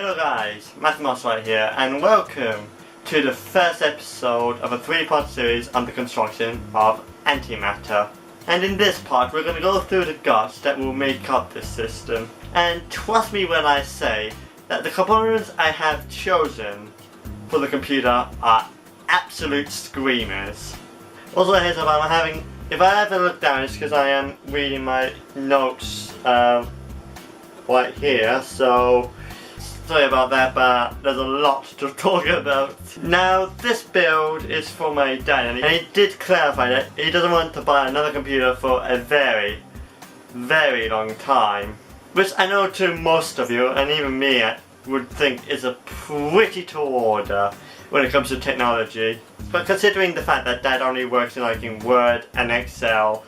Hello guys, Mathemos right here, and welcome to the first episode of a three-part series on the construction of Antimatter. And in this part we're going to go through the guts that will make up this system. And trust me when I say that the components I have chosen for the computer are absolute screamers. Also a heads up, if I ever look down, it's because I am reading my notes right here, so sorry about that, but there's a lot to talk about. Now, this build is for my dad, and he did clarify that he doesn't want to buy another computer for a very, very long time. Which I know to most of you, and even me, I would think is a pretty tall order when it comes to technology. But considering the fact that Dad only works in Word and Excel,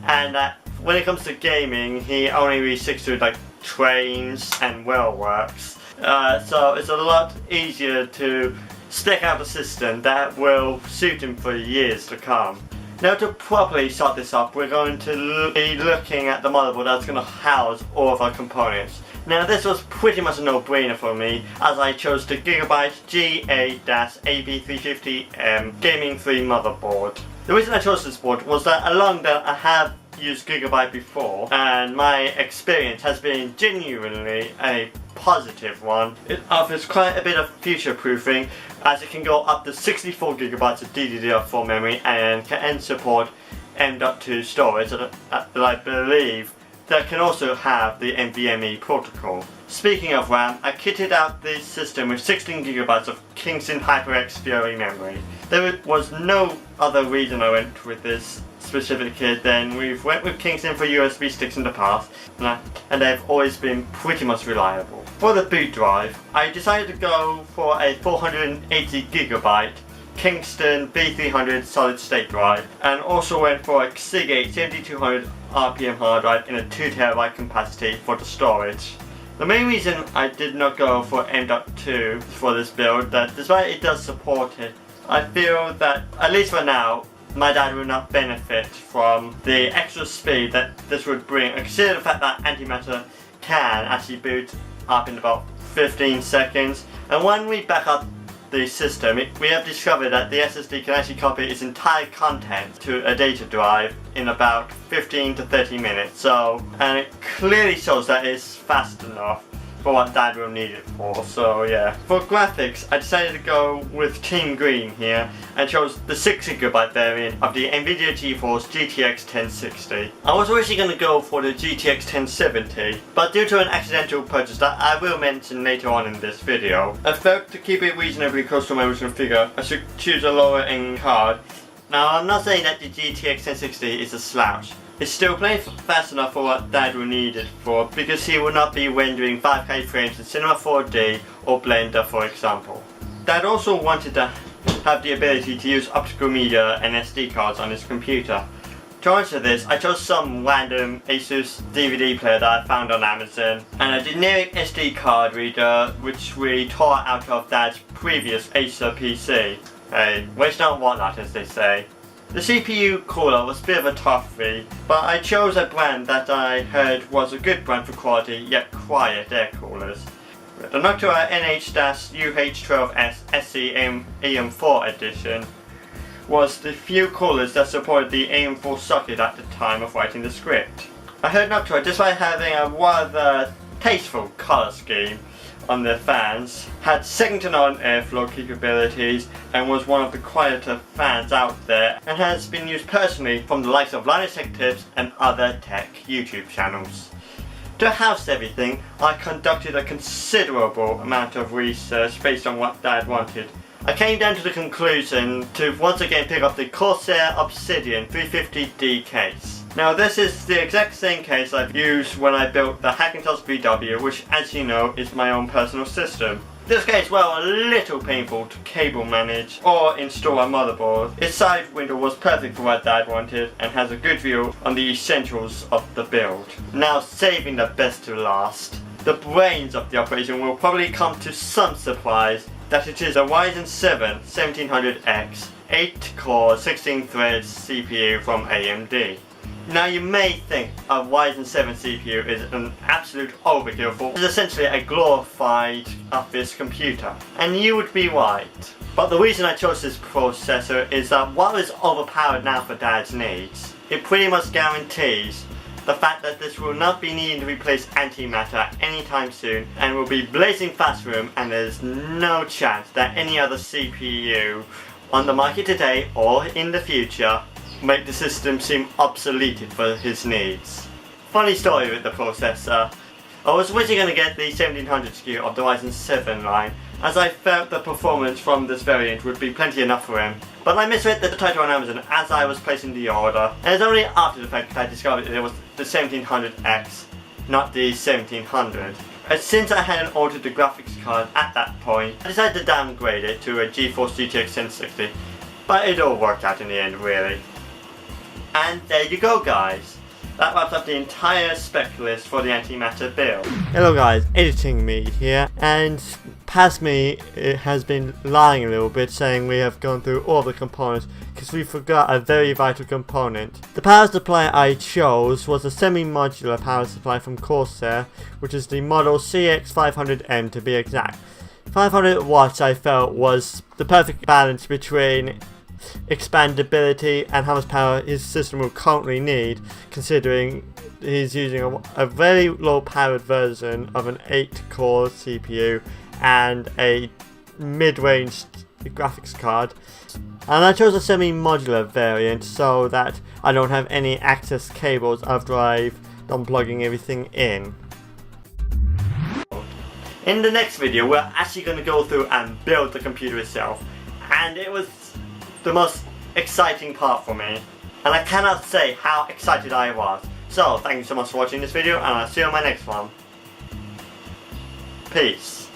and that when it comes to gaming, he only really sticks to trains and well works. So it's a lot easier to stick out a system that will suit him for years to come. Now, to properly start this up, we're going to be looking at the motherboard that's going to house all of our components. Now, this was pretty much a no-brainer for me, as I chose the Gigabyte GA-AB350M Gaming 3 motherboard. The reason I chose this board was that along that I have used Gigabyte before, and my experience has been genuinely a positive one. It offers quite a bit of future proofing, as it can go up to 64 gigabytes of DDR4 memory and can support M.2 storage that I believe that can also have the NVMe protocol. Speaking of RAM, I kitted out the system with 16 gigabytes of Kingston HyperX Fury memory. There was no other reason I went with this specific kit than we've went with Kingston for USB sticks in the past, and they've always been pretty much reliable. For the boot drive, I decided to go for a 480 gigabyte Kingston B300 solid state drive, and also went for a Seagate 7200 RPM hard drive in a 2TB capacity for the storage. The main reason I did not go for M.2 for this build, that despite it does support it, I feel that, at least for now, my dad will not benefit from the extra speed that this would bring. Consider the fact that Antimatter can actually boot up in about 15 seconds, and when we back up the system, we have discovered that the SSD can actually copy its entire content to a data drive in about 15 to 30 minutes. And it clearly shows that it's fast enough for what Dad will need it for, so yeah. For graphics, I decided to go with Team Green here and chose the 6GB variant of the NVIDIA GeForce GTX 1060. I was originally going to go for the GTX 1070, but due to an accidental purchase that I will mention later on in this video, I felt to keep it reasonably close to my original figure, I should choose a lower end card. Now, I'm not saying that the GTX 1060 is a slouch. It's still playing fast enough for what Dad will need it for, because he will not be rendering 5K frames in Cinema 4D or Blender, for example. Dad also wanted to have the ability to use optical media and SD cards on his computer. To answer this, I chose some random Asus DVD player that I found on Amazon, and a generic SD card reader which we tore out of Dad's previous Acer PC. Hey, waste not want not, as they say. The CPU cooler was a bit of a toughie, but I chose a brand that I heard was a good brand for quality yet quiet air coolers. The Noctua NH-UH12S SC AM4 edition was the few coolers that supported the AM4 socket at the time of writing the script. I heard Noctua, despite having a rather tasteful colour scheme on their fans, had second to none airflow capabilities and was one of the quieter fans out there, and has been used personally from the likes of Linus Tech Tips and other tech YouTube channels. To house everything, I conducted a considerable amount of research based on what Dad wanted. I came down to the conclusion to once again pick up the Corsair Obsidian 350D case. Now, this is the exact same case I've used when I built the Hackintosh VW, which, as you know, is my own personal system. This case, well, a little painful to cable manage or install a motherboard. Its side window was perfect for what Dad wanted and has a good view on the essentials of the build. Now, saving the best to last, the brains of the operation will probably come to some surprise that it is a Ryzen 7 1700X 8-core 16-thread CPU from AMD. Now you may think a Ryzen 7 CPU is an absolute overkill for it's essentially a glorified office computer, and you would be right. But the reason I chose this processor is that while it's overpowered now for Dad's needs, it pretty much guarantees the fact that this will not be needing to replace Antimatter anytime soon and will be blazing fast for him, and there's no chance that any other CPU on the market today or in the future make the system seem obsoleted for his needs. Funny story with the processor. I was originally going to get the 1700 SKU of the Ryzen 7 line, as I felt the performance from this variant would be plenty enough for him. But I misread the title on Amazon as I was placing the order, and it's only after the fact that I discovered that it was the 1700X, not the 1700. And since I hadn't ordered the graphics card at that point, I decided to downgrade it to a GeForce GTX 1060, but it all worked out in the end, really. And there you go, guys. That wraps up the entire spec list for the Antimatter build. Hello guys, editing me here, and past me it has been lying a little bit, saying we have gone through all the components because we forgot a very vital component. The power supply I chose was a semi-modular power supply from Corsair, which is the model CX500M to be exact. 500 watts I felt was the perfect balance between expandability and how much power his system will currently need, considering he's using a very low powered version of an 8-core CPU and a mid-range graphics card. And I chose a semi-modular variant so that I don't have any access cables after I've done plugging everything in. In the next video we're actually going to go through and build the computer itself, and it was the most exciting part for me, and I cannot say how excited I was. So thank you so much for watching this video, and I'll see you on my next one. Peace.